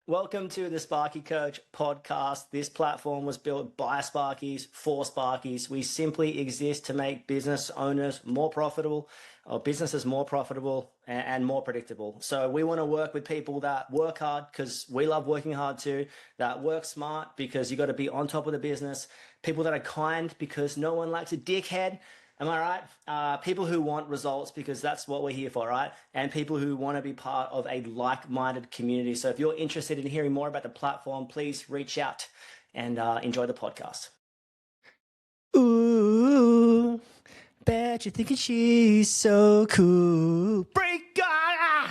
Welcome to the Sparky Coach podcast. This platform was built by Sparkies for Sparkies. We simply exist to make business owners more profitable, or businesses more profitable and more predictable. So we want to work with people that work hard because we love working hard too, that work smart because you got to be on top of the business, people that are kind because no one likes a dickhead. Am I right? People who want results because that's what we're here for, right? And people who want to be part of a like-minded community. So if you're interested in hearing more about the platform, please reach out and enjoy the podcast. Ooh, bet you're thinking she's so cool. Break on!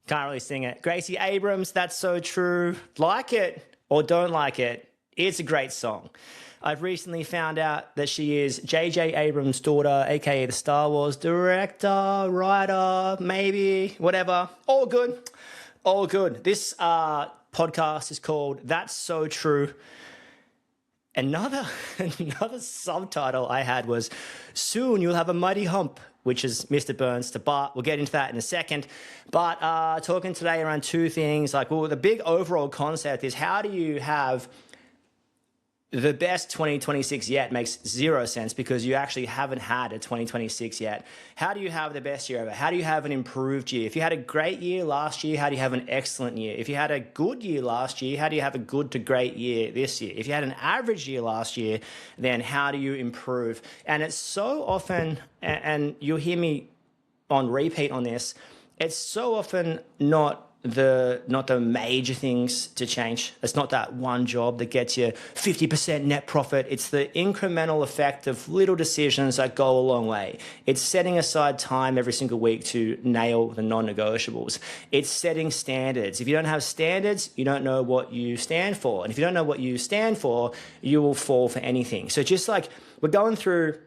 Can't really sing it. Gracie Abrams, That's So True. Like it or don't like it, it's a great song. I've recently found out that she is J.J. Abrams' daughter, aka the Star Wars director, writer, maybe, whatever. All good. All good. This podcast is called That's So True. Another subtitle I had was Soon You'll Have a Mighty Hump, which is Mr. Burns to Bart. We'll get into that in a second. But talking today around two things. The big overall concept is how do you have the best 2026 yet makes zero sense because you actually haven't had a 2026 yet. How do you have the best year ever? How do you have an improved year? If you had a great year last year, how do you have an excellent year? If you had a good year last year, how do you have a good to great year this year? If you had an average year last year, then how do you improve? And it's so often, and you'll hear me on repeat on this, it's so often not the major things to change. It's not that one job that gets you 50% net profit. It's the incremental effect of little decisions that go a long way. It's setting aside time every single week to nail the non-negotiables. It's setting standards. If you don't have standards, you don't know what you stand for. And if you don't know what you stand for, you will fall for anything. So just like we're going through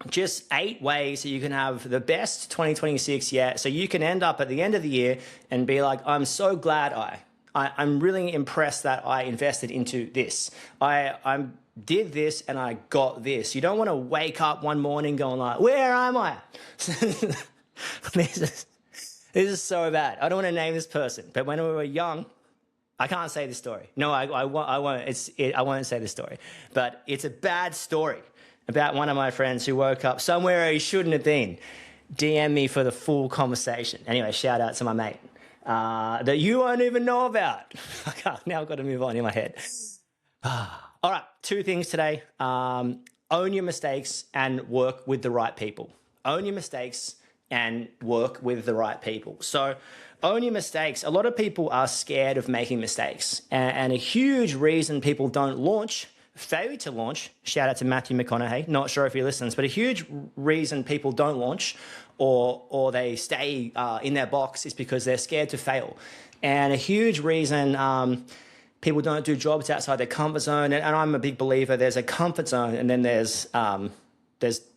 just 8 ways that you can have the best 2026 yet. So you can end up at the end of the year and be like, I'm so glad I'm really impressed that I invested into this. I did this and I got this. You don't want to wake up one morning going like, where am I? This is so bad. I don't want to name this person, but when we were young, I can't say this story. No, I won't. I won't say this story, but it's a bad story about one of my friends who woke up somewhere he shouldn't have been. DM me for the full conversation. Anyway, shout out to my mate that you won't even know about. Now I've got to move on in my head. All right, 2 things today. Own your mistakes and work with the right people. Own your mistakes and work with the right people. So own your mistakes. A lot of people are scared of making mistakes. And a huge reason people don't launch, failure to launch, shout out to Matthew McConaughey, not sure if he listens, but a huge reason people don't launch or they stay in their box is because they're scared to fail. And a huge reason people don't do jobs outside their comfort zone, and I'm a big believer, there's a comfort zone and then there's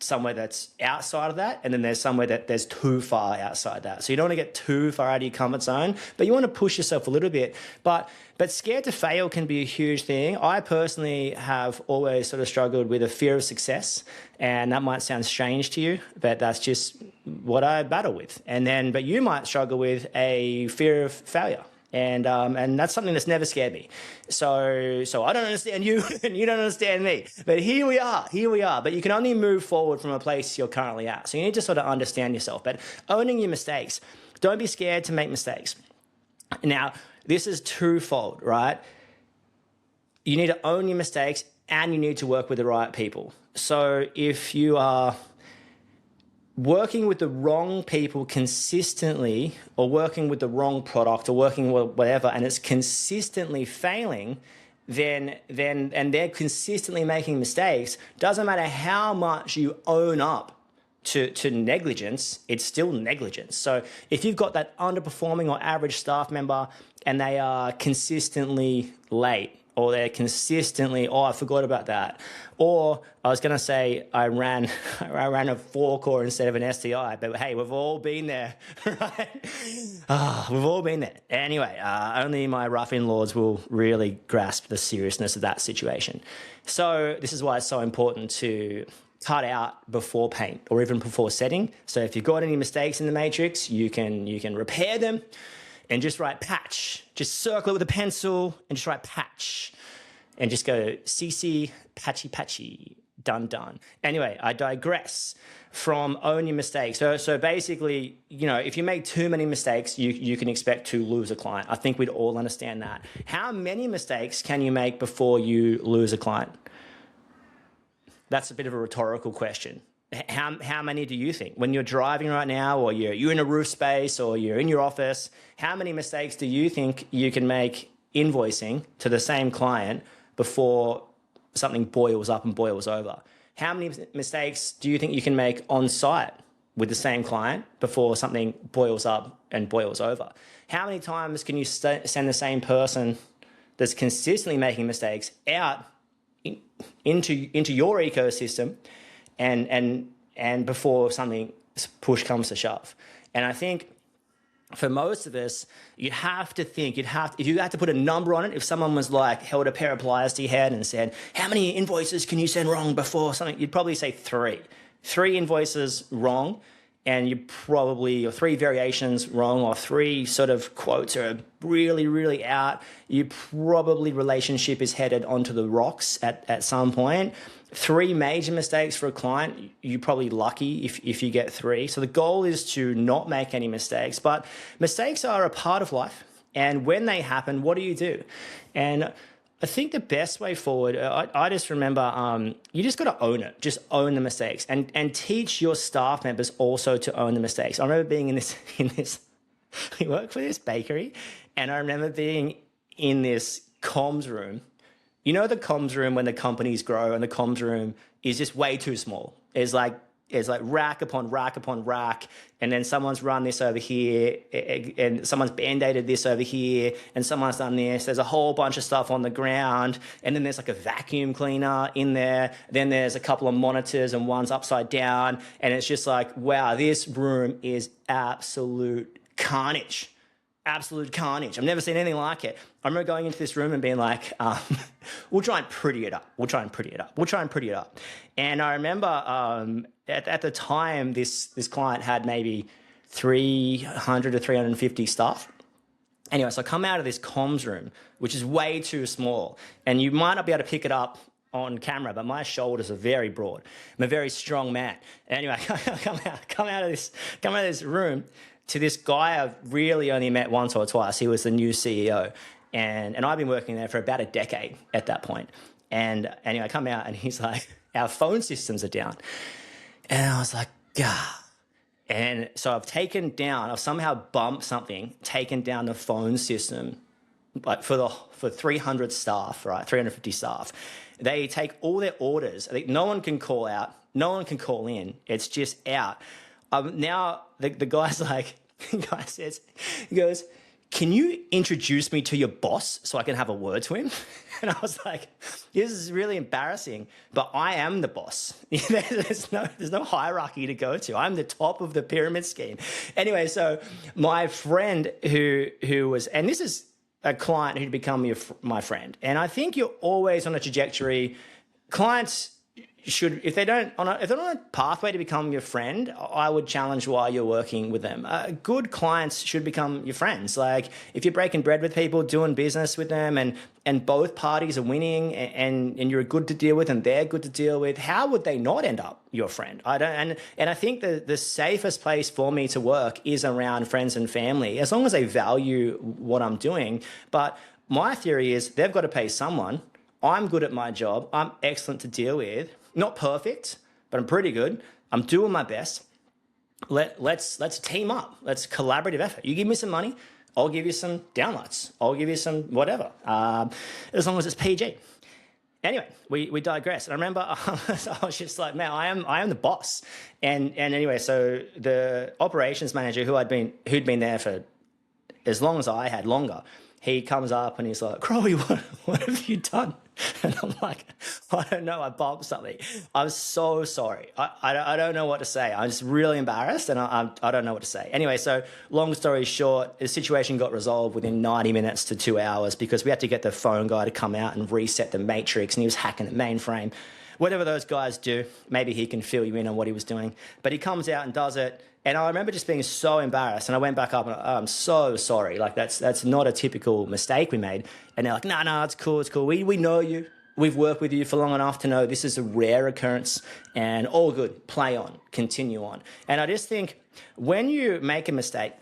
somewhere that's outside of that, and then there's somewhere that there's too far outside that. So you don't want to get too far out of your comfort zone, but you want to push yourself a little bit. But scared to fail can be a huge thing. I personally have always sort of struggled with a fear of success, and that might sound strange to you, but that's just what I battle with. But you might struggle with a fear of failure. And that's something that's never scared me. So I don't understand you and you don't understand me. But here we are. But you can only move forward from a place you're currently at. So you need to sort of understand yourself. But owning your mistakes. Don't be scared to make mistakes. Now, this is twofold, right? You need to own your mistakes and you need to work with the right people. So if you are working with the wrong people consistently, or working with the wrong product, or working with whatever, and it's consistently failing, then they're consistently making mistakes, doesn't matter how much you own up to negligence, it's still negligence. So if you've got that underperforming or average staff member and they are consistently late, or they're consistently, I forgot about that. Or I was going to say I ran a 4-core instead of an STI, but hey, we've all been there, right? We've all been there. Anyway, only my rough-in lords will really grasp the seriousness of that situation. So this is why it's so important to cut out before paint or even before setting. So if you've got any mistakes in the matrix, you can repair them. and just write patch. Just circle it with a pencil and just write patch. And just go CC, patchy, patchy, done, done. Anyway, I digress from own your mistakes. So basically, if you make too many mistakes, you can expect to lose a client. I think we'd all understand that. How many mistakes can you make before you lose a client? That's a bit of a rhetorical question. How many do you think? When you're driving right now, or you're in a roof space, or you're in your office, how many mistakes do you think you can make invoicing to the same client before something boils up and boils over? How many mistakes do you think you can make on site with the same client before something boils up and boils over? How many times can you send the same person that's consistently making mistakes out into your ecosystem and before something push comes to shove? And I think for most of us, you'd have to think, if you had to put a number on it, if someone was like, held a pair of pliers to your head and said, how many invoices can you send wrong before something, you'd probably say 3. 3 invoices wrong, and or 3 variations wrong, or 3 sort of quotes are really, really out. You probably relationship is headed onto the rocks at some point. 3 major mistakes for a client, you're probably lucky if you get 3. So the goal is to not make any mistakes, but mistakes are a part of life. And when they happen, what do you do? And I think the best way forward, I just remember, you just got to own it. Just own the mistakes, and teach your staff members also to own the mistakes. I remember being in this, we work for this bakery, and I remember being in this comms room. You know the comms room when the companies grow and the comms room is just way too small. It's like rack upon rack upon rack, and then someone's run this over here, and someone's band-aided this over here, and someone's done this. There's a whole bunch of stuff on the ground, and then there's like a vacuum cleaner in there. Then there's a couple of monitors, and one's upside down, and it's just like, wow, this room is absolute carnage. Absolute carnage. I've never seen anything like it. I remember going into this room and being like, we'll try and pretty it up. And I remember at the time, this client had maybe 300 to 350 staff. Anyway, so I come out of this comms room, which is way too small. And you might not be able to pick it up on camera, but my shoulders are very broad. I'm a very strong man. Anyway, I come out of this room to this guy I've really only met once or twice. He was the new CEO. And I've been working there for about a decade at that point. And anyway, I come out and he's like, our phone systems are down. And I was like, gah. And so I've somehow bumped something, taken down the phone system, like for 300 staff, right? 350 staff. They take all their orders. No one can call out. No one can call in. It's just out. Now the guy's like, he goes, can you introduce me to your boss so I can have a word to him? And I was like, this is really embarrassing, but I am the boss. There's no hierarchy to go to. I'm the top of the pyramid scheme. Anyway, so my friend who was, and this is a client who'd become my friend, and I think you're always on a trajectory. Clients should, if they're on a pathway to become your friend, I would challenge why you're working with them. Good clients should become your friends. Like if you're breaking bread with people, doing business with them, and both parties are winning, and you're good to deal with, and they're good to deal with, how would they not end up your friend? And I think the safest place for me to work is around friends and family, as long as they value what I'm doing. But my theory is they've got to pay someone. I'm good at my job. I'm excellent to deal with. Not perfect, but I'm pretty good. I'm doing my best. Let's team up. Let's collaborative effort. You give me some money, I'll give you some downloads. I'll give you some whatever, as long as it's PG. Anyway, we digress. And I remember I was just like, man, I am the boss. And anyway, so the operations manager who'd been there for as long as I had, longer, he comes up and he's like, Crowy, what have you done? And I'm like, I don't know, I bumped something. I'm so sorry. I don't know what to say. I'm just really embarrassed, and I don't know what to say. Anyway, so long story short, the situation got resolved within 90 minutes to 2 hours because we had to get the phone guy to come out and reset the matrix, and he was hacking the mainframe. Whatever those guys do, maybe he can fill you in on what he was doing. But he comes out and does it, And I remember just being so embarrassed. And I went back up and I'm so sorry. Like, that's not a typical mistake we made. And they're like, no, it's cool. It's cool. We know you. We've worked with you for long enough to know this is a rare occurrence, and all good. Play on, continue on. And I just think when you make a mistake,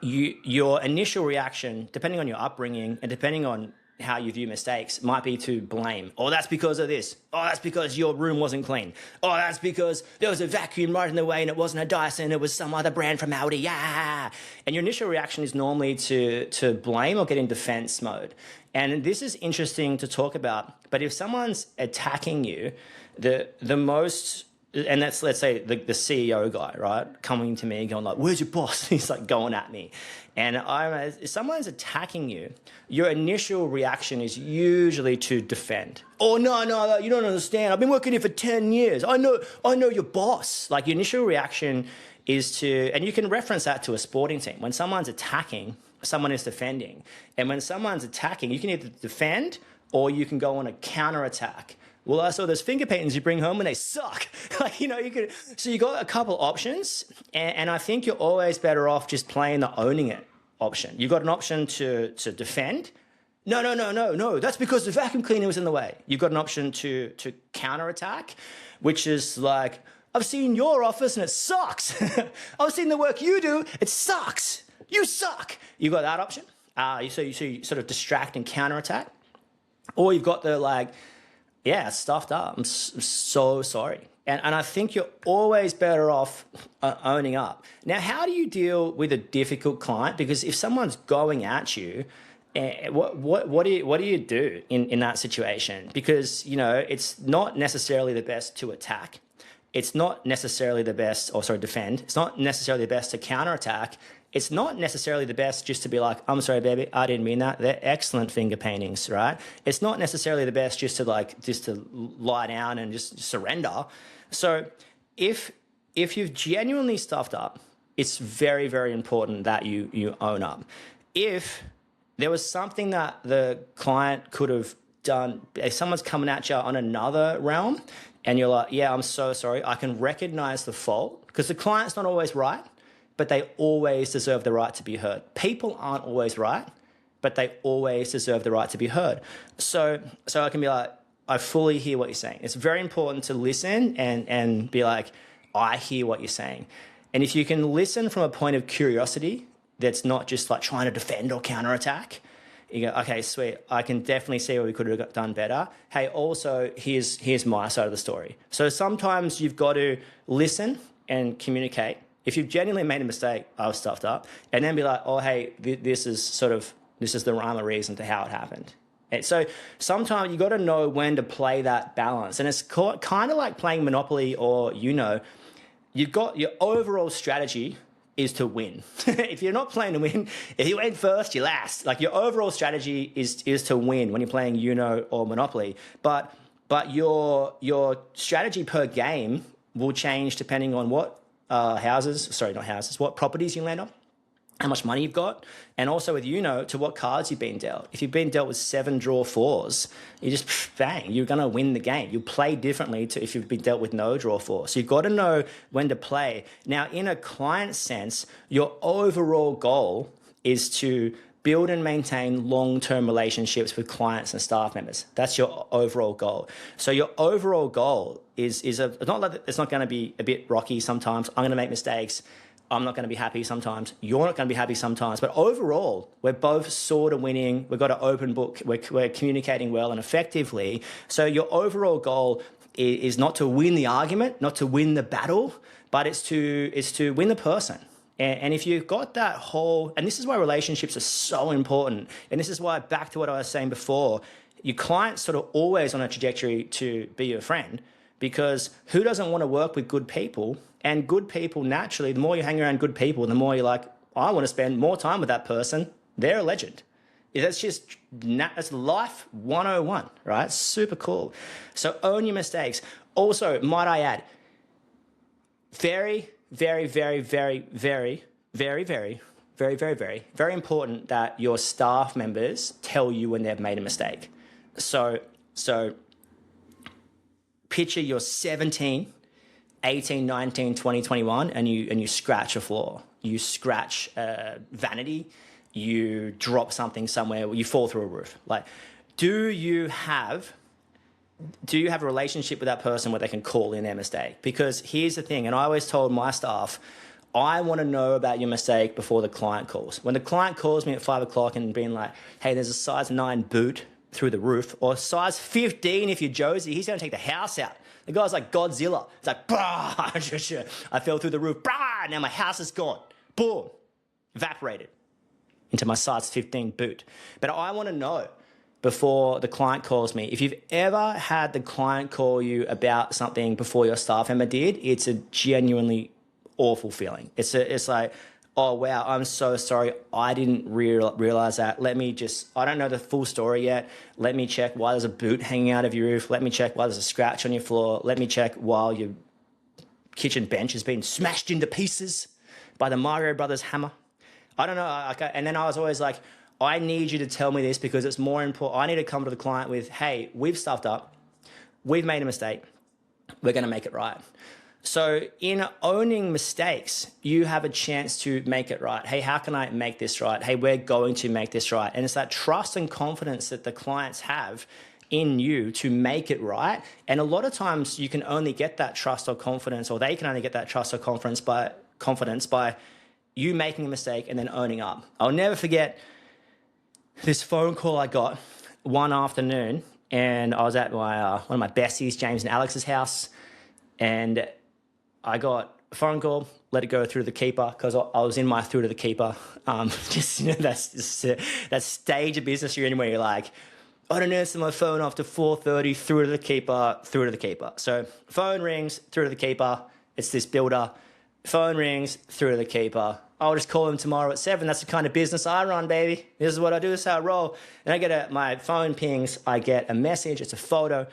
your initial reaction, depending on your upbringing and depending on how you view mistakes, might be to blame. Oh, that's because of this. Oh, that's because your room wasn't clean. Oh, that's because there was a vacuum right in the way and it wasn't a Dyson, it was some other brand from Audi. Yeah. And your initial reaction is normally to blame or get in defense mode. And this is interesting to talk about. But if someone's attacking you, the most, and that's, let's say, the CEO guy, right, coming to me going like, where's your boss? He's like going at me. And if someone's attacking you, your initial reaction is usually to defend. Oh, no, you don't understand. I've been working here for 10 years. I know your boss. Like, your initial reaction is to, and you can reference that to a sporting team. When someone's attacking, someone is defending. And when someone's attacking, you can either defend or you can go on a counterattack. Well, I saw those finger paintings you bring home and they suck. Like, you could, so you got a couple options, and I think you're always better off just playing the owning it option. You've got an option to defend. No, that's because the vacuum cleaner was in the way. You've got an option to counterattack, which is like, I've seen your office and it sucks. I've seen the work you do, it sucks. You suck. You've got that option. So you sort of distract and counterattack. Or you've got the like, yeah, it's stuffed up. I'm so sorry. And I think you're always better off owning up. Now, how do you deal with a difficult client? Because if someone's going at you, what do you do in that situation? Because, it's not necessarily the best to attack. It's not necessarily the best, defend. It's not necessarily the best to counterattack. It's not necessarily the best just to be like, I'm sorry, baby, I didn't mean that. They're excellent finger paintings, right? It's not necessarily the best just to lie down and just surrender. So if you've genuinely stuffed up, it's very, very important that you own up. If there was something that the client could have done, if someone's coming at you on another realm and you're like, yeah, I'm so sorry, I can recognize the fault, because the client's not always right, but they always deserve the right to be heard. People aren't always right, but they always deserve the right to be heard. So I can be like, I fully hear what you're saying. It's very important to listen and be like, I hear what you're saying. And if you can listen from a point of curiosity that's not just like trying to defend or counterattack, you go, okay, sweet, I can definitely see what we could have done better. Hey, also, here's my side of the story. So sometimes you've got to listen and communicate. If you've genuinely made a mistake, I was stuffed up, and then be like, oh, hey, this is the rhyme or reason to how it happened. And so sometimes you got to know when to play that balance. And it's kind of like playing Monopoly or, you've got your overall strategy is to win. If you're not playing to win, if you win first, you last. Like, your overall strategy is to win when you're playing or Monopoly. But your strategy per game will change depending on what what properties you land on, how much money you've got, and also with to what cards you've been dealt. If you've been dealt with 7 draw 4s, you just bang, you're going to win the game. You play differently to if you've been dealt with no draw 4. So you've got to know when to play. Now, in a client sense, your overall goal is to build and maintain long-term relationships with clients and staff members. That's your overall goal. So your overall goal is not like it's not going to be a bit rocky sometimes. I'm going to make mistakes. I'm not going to be happy sometimes. You're not going to be happy sometimes. But overall, we're both sort of winning. We've got an open book. We're communicating well and effectively. So your overall goal is not to win the argument, not to win the battle, but it's to win the person. And if you've got that and this is why relationships are so important, and this is why, back to what I was saying before, your client's sort of always on a trajectory to be your friend, because who doesn't want to work with good people? And good people, naturally, the more you hang around good people, the more you're like, I want to spend more time with that person. They're a legend. That's life 101, right? Super cool. So own your mistakes. Also, might I add, very, very, very, very, very, very, very, very, very, very, very important that your staff members tell you when they've made a mistake. So picture you're 17 18, 19, 20, 21, and you scratch a floor, you scratch vanity, you drop something somewhere, you fall through a roof. Like, do you have a relationship with that person where they can call in their mistake? Because here's the thing, and I always told my staff, I want to know about your mistake before the client calls. When the client calls me at 5 o'clock and being like, hey, there's a size 9 boot through the roof, or size 15 if you're Josie, he's going to take the house out. The guy's like Godzilla. It's like, brah, I fell through the roof, brah, now my house is gone. Boom, evaporated into my size 15 boot. But I want to know before the client calls me. If you've ever had the client call you about something before your staff member did, it's a genuinely awful feeling. It's like, oh, wow, I'm so sorry. I didn't realize that. I don't know the full story yet. Let me check why there's a boot hanging out of your roof. Let me check why there's a scratch on your floor. Let me check why your kitchen bench has been smashed into pieces by the Mario Brothers hammer. I don't know. And then I was always like, I need you to tell me this because it's more important. I need to come to the client with, hey, we've stuffed up. We've made a mistake. We're going to make it right. So in owning mistakes, you have a chance to make it right. Hey, how can I make this right? Hey, we're going to make this right. And it's that trust and confidence that the clients have in you to make it right. And a lot of times you can only get that trust or confidence, or they can only get that trust or confidence by you making a mistake and then owning up. I'll never forget this phone call I got one afternoon, and I was at my one of my besties, James and Alex's house, and I got a phone call, let it go through the keeper because I was in my through to the keeper. That stage of business you're in where you're like, I don't answer my phone after 4:30, through to the keeper. So phone rings, through to the keeper. It's this builder. Phone rings, through to the keeper. I'll just call him tomorrow at 7. That's the kind of business I run, baby. This is what I do. This is how I roll. And I get my phone pings. I get a message. It's a photo.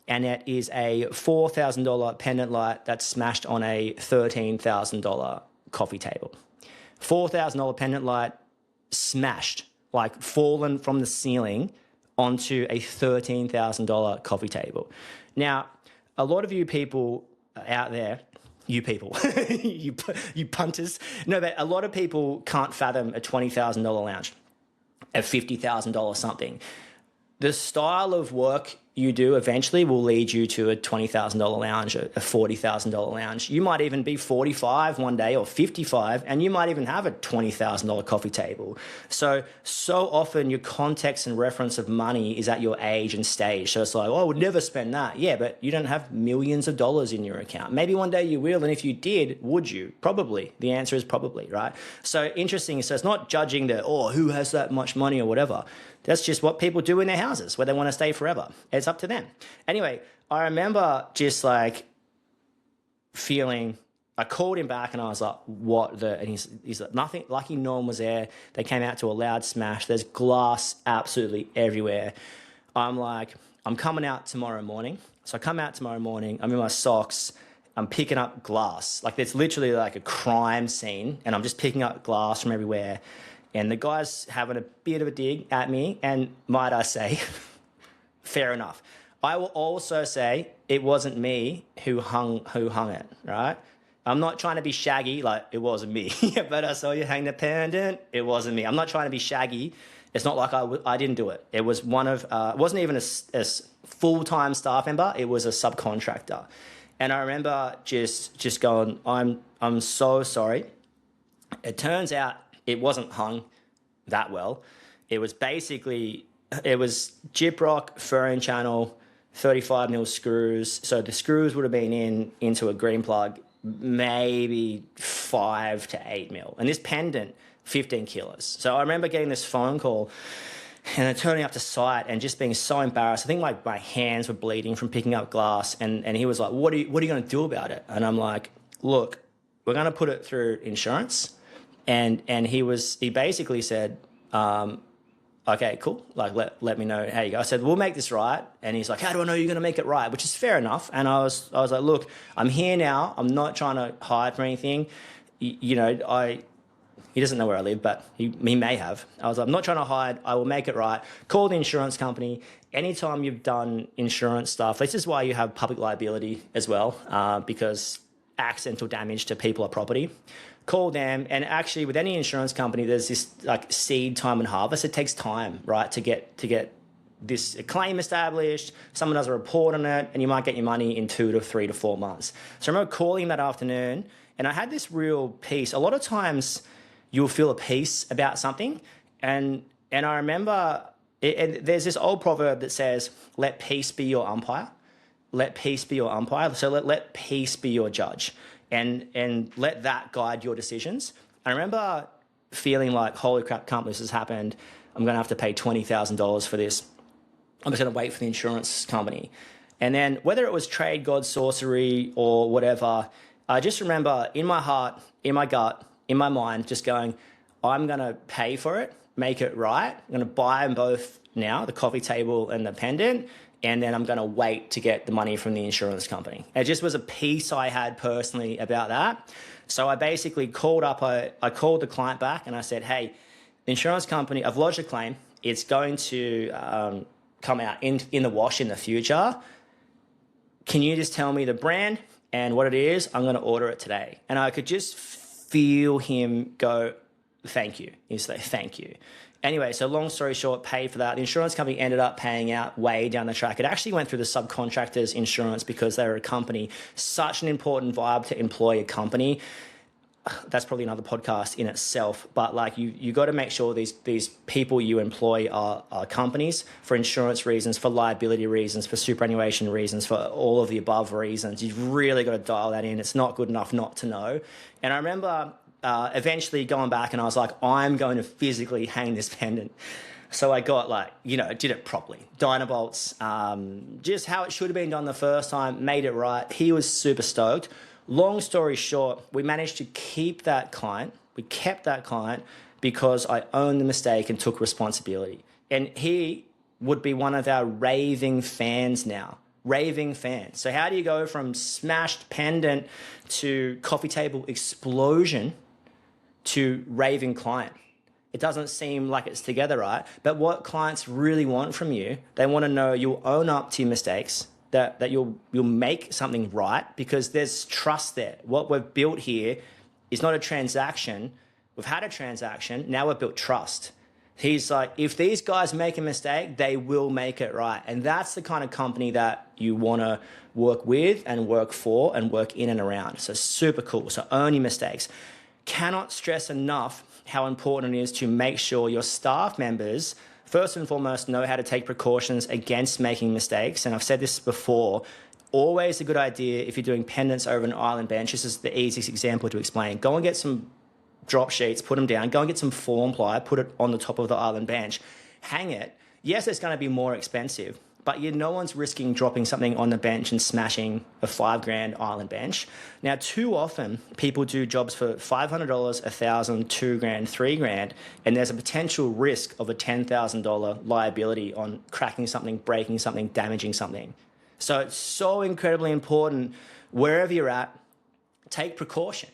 And it is a $4,000 pendant light that's smashed on a $13,000 coffee table. $4,000 pendant light smashed, like fallen from the ceiling onto a $13,000 coffee table. Now, a lot of you people out there, you people, you punters, no, but a lot of people can't fathom a $20,000 lounge, a $50,000 something. The style of work you do eventually will lead you to a $20,000 lounge, a $40,000 lounge. You might even be 45 one day or 55, and you might even have a $20,000 coffee table. So often your context and reference of money is at your age and stage. So it's like, oh, I would never spend that. Yeah, but you don't have millions of dollars in your account. Maybe one day you will, and if you did, would you? Probably. The answer is probably, right? So interesting. So it's not judging who has that much money or whatever. That's just what people do in their houses where they want to stay forever. It's up to them. Anyway, I remember just like feeling, I called him back and I was like, and he's like, nothing, lucky no one was there. They came out to a loud smash. There's glass absolutely everywhere. I'm like, I'm coming out tomorrow morning. So I come out tomorrow morning, I'm in my socks, I'm picking up glass. Like it's literally like a crime scene and I'm just picking up glass from everywhere. And the guy's having a bit of a dig at me, and might I say, fair enough. I will also say it wasn't me who hung it, right? I'm not trying to be shaggy, like it wasn't me. But I saw you hang the pendant, it wasn't me. I'm not trying to be shaggy. It's not like I didn't do it. It was it wasn't even a full-time staff member, it was a subcontractor. And I remember just going, I'm so sorry. It turns out it wasn't hung that well. It was gyprock, furring channel, 35 mil screws. So the screws would have been into a green plug, maybe 5 to 8 mil. And this pendant, 15 kilos. So I remember getting this phone call and then turning up to site and just being so embarrassed. I think my hands were bleeding from picking up glass. And he was like, what are you going to do about it? And I'm like, look, we're going to put it through insurance. And he basically said, okay, cool. Like, let me know how you go. I said, we'll make this right. And he's like, how do I know you're going to make it right? Which is fair enough. And I was like, look, I'm here now. I'm not trying to hide from anything. He doesn't know where I live, but he may have. I was like, I'm not trying to hide. I will make it right. Call the insurance company. Anytime you've done insurance stuff, this is why you have public liability as well, because accidental damage to people or property. Call them, and actually with any insurance company, there's this like seed, time, and harvest. It takes time, right, to get this claim established. Someone does a report on it, and you might get your money in 2 to 3 to 4 months. So I remember calling him that afternoon, and I had this real peace. A lot of times you'll feel a peace about something, and I remember there's this old proverb that says, let peace be your umpire. Let peace be your umpire. So let peace be your judge, and let that guide your decisions. I remember feeling like, holy crap, can't believe this has happened. I'm going to have to pay $20,000 for this. I'm just going to wait for the insurance company. And then whether it was trade, God, sorcery, or whatever, I just remember in my heart, in my gut, in my mind, just going, I'm going to pay for it, make it right. I'm going to buy them both now, the coffee table and the pendant, and then I'm going to wait to get the money from the insurance company. It just was a peace I had personally about that. So I basically called up, I called the client back and I said, hey, the insurance company, I've lodged a claim. It's going to come out in the wash in the future. Can you just tell me the brand and what it is? I'm going to order it today. And I could just feel him go, thank you. He's like, thank you. Anyway, so long story short, paid for that. The insurance company ended up paying out way down the track. It actually went through the subcontractors insurance because they were a company, such an important vibe to employ a company. That's probably another podcast in itself, but like you got to make sure these people you employ are companies for insurance reasons, for liability reasons, for superannuation reasons, for all of the above reasons. You've really got to dial that in. It's not good enough not to know. And I remember eventually going back and I was like, I'm going to physically hang this pendant. So I got did it properly. Dynabolts, just how it should have been done the first time, made it right. He was super stoked. Long story short, we managed to keep that client. We kept that client because I owned the mistake and took responsibility. And he would be one of our raving fans now. Raving fans. So how do you go from smashed pendant to coffee table explosion to raving client? It doesn't seem like it's together, right? But what clients really want from you, they want to know you'll own up to your mistakes, that you'll make something right, because there's trust there. What we've built here is not a transaction. We've had a transaction. Now we've built trust. He's like, if these guys make a mistake, they will make it right. And that's the kind of company that you want to work with and work for and work in and around. So super cool. So own your mistakes. Cannot stress enough how important it is to make sure your staff members, first and foremost, know how to take precautions against making mistakes. And I've said this before, always a good idea if you're doing pendants over an island bench. This is the easiest example to explain. Go and get some drop sheets, put them down, go and get some form ply, put it on the top of the island bench, hang it. Yes, it's going to be more expensive, but no one's risking dropping something on the bench and smashing a $5,000 island bench. Now, too often people do jobs for $500, $1,000, $2,000, $3,000, and there's a potential risk of a $10,000 liability on cracking something, breaking something, damaging something. So it's so incredibly important, wherever you're at, take precaution.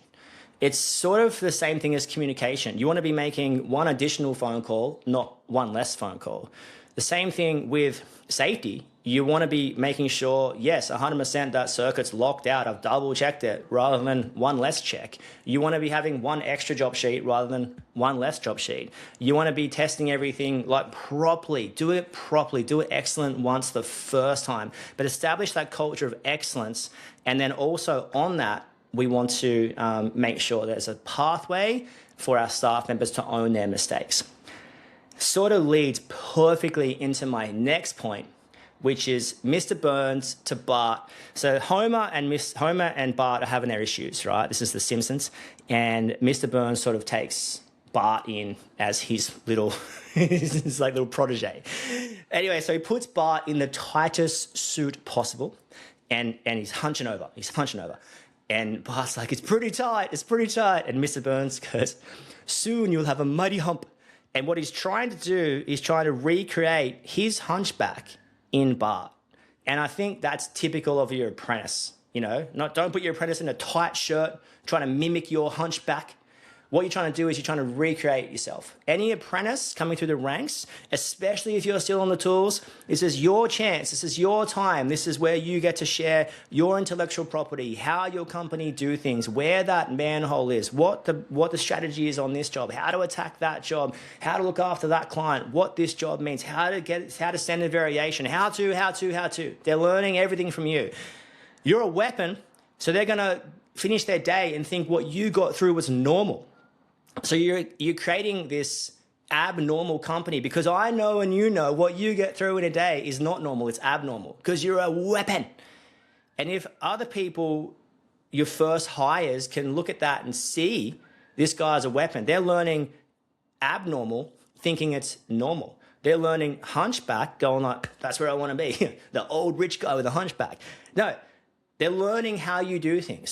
It's sort of the same thing as communication. You want to be making one additional phone call, not one less phone call. The same thing with safety. You want to be making sure, yes, 100% that circuit's locked out. I've double checked it rather than one less check. You want to be having one extra job sheet rather than one less job sheet. You want to be testing everything properly. Do it properly. Do it excellent once the first time. But establish that culture of excellence. And then also on that, we want to make sure there's a pathway for our staff members to own their mistakes. Sort of leads perfectly into my next point, which is Mr. Burns to Bart. So Homer and Bart are having their issues, right? This is The Simpsons. And Mr. Burns sort of takes Bart in as his little, his little protege. Anyway, so he puts Bart in the tightest suit possible, and he's hunching over. And Bart's like, it's pretty tight. And Mr. Burns goes, soon you'll have a mighty hump. And what he's trying to do is trying to recreate his hunchback in Bart. And I think that's typical of your apprentice, don't put your apprentice in a tight shirt, trying to mimic your hunchback. what you're trying to do is you're trying to recreate yourself. Any apprentice coming through the ranks, especially if you're still on the tools, this is your chance. This is your time. This is where you get to share your intellectual property, how your company do things, where that manhole is, what the strategy is on this job, how to attack that job, how to look after that client, what this job means, how to send a variation, how to. They're learning everything from you. You're a weapon, so they're going to finish their day and think what you got through was normal. So you're creating this abnormal company because I know and you know what you get through in a day is not normal, it's abnormal because you're a weapon. And if other people, your first hires, can look at that and see this guy's a weapon, they're learning abnormal, thinking it's normal. They're learning hunchback, going like, that's where I want to be. The old rich guy with a hunchback. No, they're learning how you do things.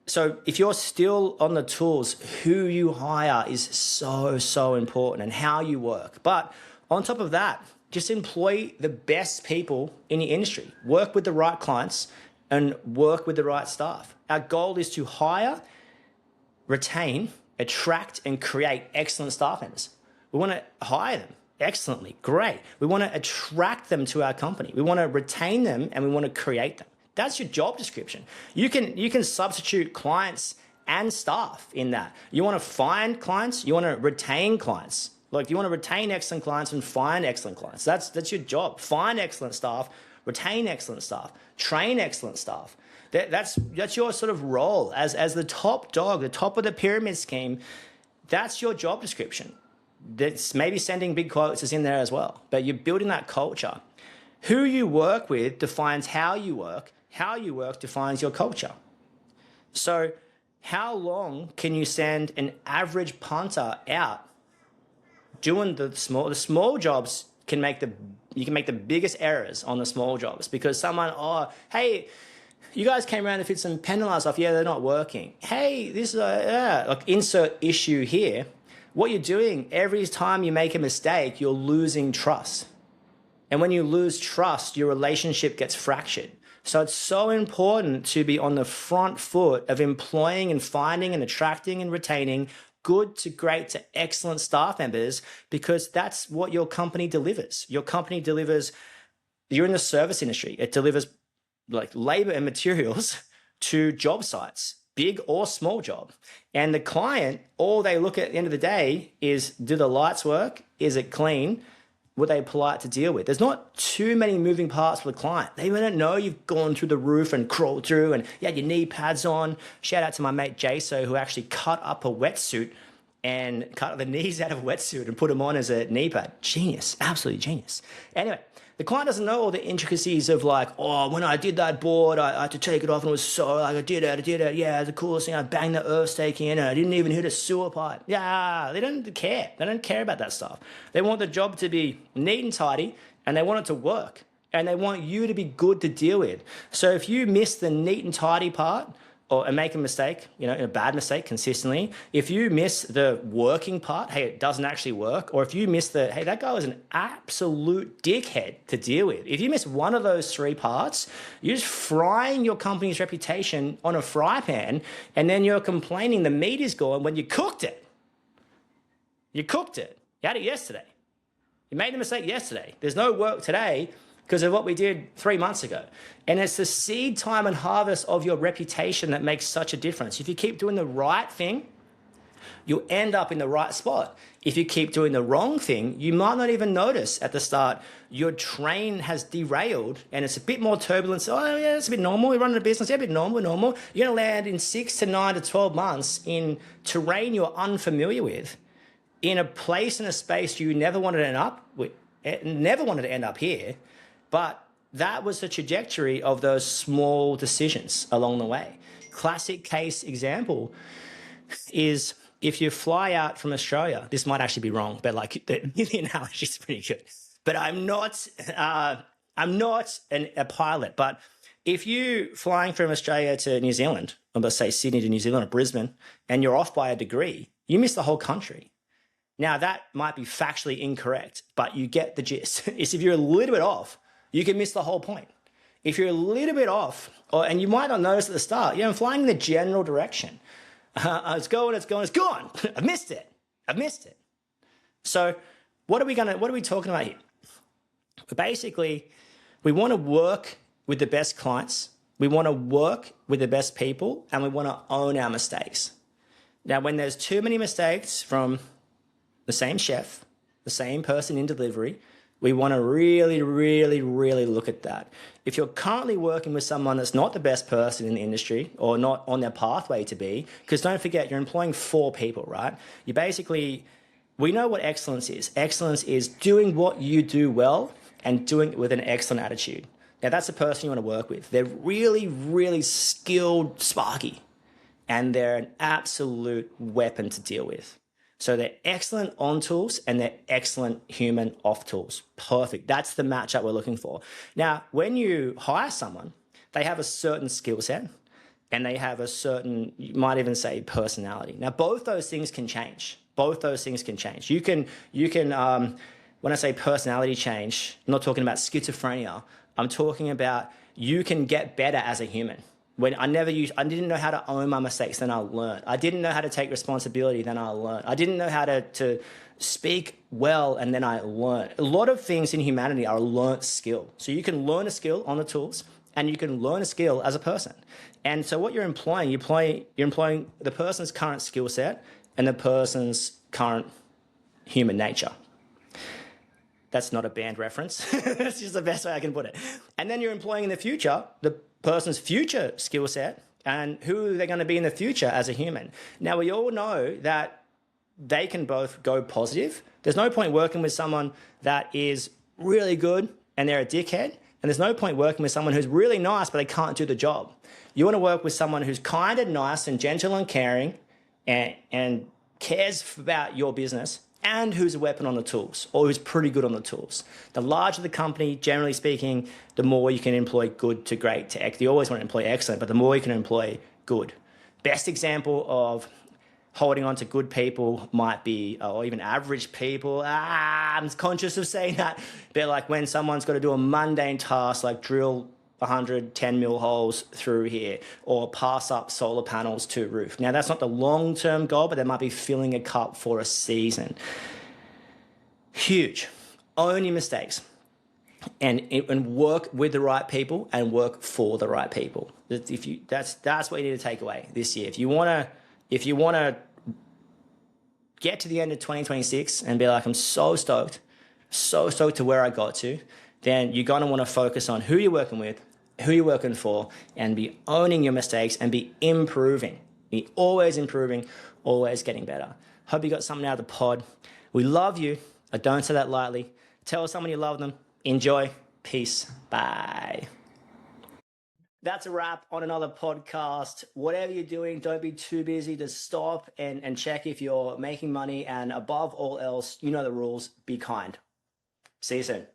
So if you're still on the tools, who you hire is so important and how you work. But on top of that, just employ the best people in the industry. Work with the right clients and work with the right staff. Our goal is to hire, retain, attract, and create excellent staff members. We want to hire them excellently, great. We want to attract them to our company. We want to retain them and we want to create them. That's your job description. You can substitute clients and staff in that. You want to find clients, you want to retain clients. Like you want to retain excellent clients and find excellent clients. That's your job. Find excellent staff, retain excellent staff, train excellent staff. That's your sort of role as the top dog, the top of the pyramid scheme. That's your job description. That's maybe sending big quotes is in there as well, but you're building that culture. Who you work with defines how you work. How you work defines your culture. So how long can you send an average punter out doing the small jobs? You can make the biggest errors on the small jobs because someone, hey, you guys came around to fit some penalizers off. Yeah, they're not working. Hey, this is like insert issue here. What you're doing every time you make a mistake, you're losing trust. And when you lose trust, your relationship gets fractured. So it's so important to be on the front foot of employing and finding and attracting and retaining good to great to excellent staff members because that's what your company delivers. Your company delivers, you're in the service industry. It delivers like labor and materials to job sites, big or small job. And the client, all they look at the end of the day is, do the lights work? Is it clean? Were they polite to deal with? There's not too many moving parts for the client. They don't know you've gone through the roof and crawled through and you had your knee pads on. Shout out to my mate Jaso who actually cut up a wetsuit and cut the knees out of a wetsuit and put them on as a knee pad. Genius, absolutely genius. Anyway, the client doesn't know all the intricacies of like, when I did that board, I had to take it off and it was so, like I did it. Yeah, the coolest thing, I banged the earth stake in and I didn't even hit a sewer pipe. Yeah, they don't care. They don't care about that stuff. They want the job to be neat and tidy and they want it to work and they want you to be good to deal with. So if you miss the neat and tidy part, and make a mistake, a bad mistake consistently. If you miss the working part, hey, it doesn't actually work. Or if you miss hey, that guy was an absolute dickhead to deal with. If you miss one of those three parts, you're just frying your company's reputation on a fry pan, and then you're complaining the meat is gone when you cooked it. You cooked it. You had it yesterday. You made a mistake yesterday. There's no work today because of what we did 3 months ago. And it's the seed time and harvest of your reputation that makes such a difference. If you keep doing the right thing, you'll end up in the right spot. If you keep doing the wrong thing, you might not even notice at the start your train has derailed and it's a bit more turbulence. Oh yeah, it's a bit normal. We're running a business, yeah, a bit normal. You're gonna land in 6 to 9 to 12 months in terrain you're unfamiliar with, in a place and a space you never wanted to end up with, never wanted to end up here. But that was the trajectory of those small decisions along the way. Classic case example is if you fly out from Australia, this might actually be wrong, but like the analogy is pretty good. But I'm not a pilot, but if you flying from Australia to New Zealand, or let's say Sydney to New Zealand or Brisbane, and you're off by a degree, you miss the whole country. Now that might be factually incorrect, but you get the gist. Is if you're a little bit off, you can miss the whole point. If you're a little bit off, and you might not notice at the start, I'm flying in the general direction. It's going, it's going, it's gone. I've missed it. I've missed it. So what are we talking about here? Basically, we want to work with the best clients. We want to work with the best people, and we want to own our mistakes. Now, when there's too many mistakes from the same chef, the same person in delivery, we want to really, really, really look at that. If you're currently working with someone that's not the best person in the industry or not on their pathway to be, because don't forget, you're employing 4 people, right? We know what excellence is. Excellence is doing what you do well and doing it with an excellent attitude. Now, that's the person you want to work with. They're really, really skilled, sparky, and they're an absolute weapon to deal with. So they're excellent on tools and they're excellent human off tools. Perfect. That's the matchup we're looking for. Now, when you hire someone, they have a certain skill set and they have a certain, you might even say, personality. Now, both those things can change. Both those things can change. You can. When I say personality change, I'm not talking about schizophrenia. I'm talking about you can get better as a human. When I didn't know how to own my mistakes, then I learned. I didn't know how to take responsibility, then I learned. I didn't know how to speak well, and then I learned. A lot of things in humanity are a learnt skill. So you can learn a skill on the tools, and you can learn a skill as a person. And so what you're employing, you're employing the person's current skill set and the person's current human nature. That's not a band reference. That's just the best way I can put it. And then you're employing in the future the person's future skill set and who they're going to be in the future as a human. Now, we all know that they can both go positive. There's no point working with someone that is really good and they're a dickhead. And there's no point working with someone who's really nice, but they can't do the job. You want to work with someone who's kind and nice and gentle and caring and cares about your business, and who's a weapon on the tools, or who's pretty good on the tools. The larger the company, generally speaking, the more you can employ good to great to excellent. You always want to employ excellent, but the more you can employ good. Best example of holding on to good people might be, or even average people. I'm conscious of saying that. But like when someone's got to do a mundane task like drill 110 mil holes through here or pass up solar panels to roof. Now, that's not the long-term goal, but they might be filling a cup for a season. Huge. Own your mistakes and work with the right people and work for the right people. That's what you need to take away this year. If you want to get to the end of 2026 and be like, I'm so stoked to where I got to, then you're going to want to focus on who you're working with, who you're working for, and be owning your mistakes and be improving. Be always improving, always getting better. Hope you got something out of the pod. We love you. I don't say that lightly. Tell someone you love them. Enjoy. Peace. Bye. That's a wrap on another podcast. Whatever you're doing, don't be too busy to stop and check if you're making money. And above all else, you know the rules. Be kind. See you soon.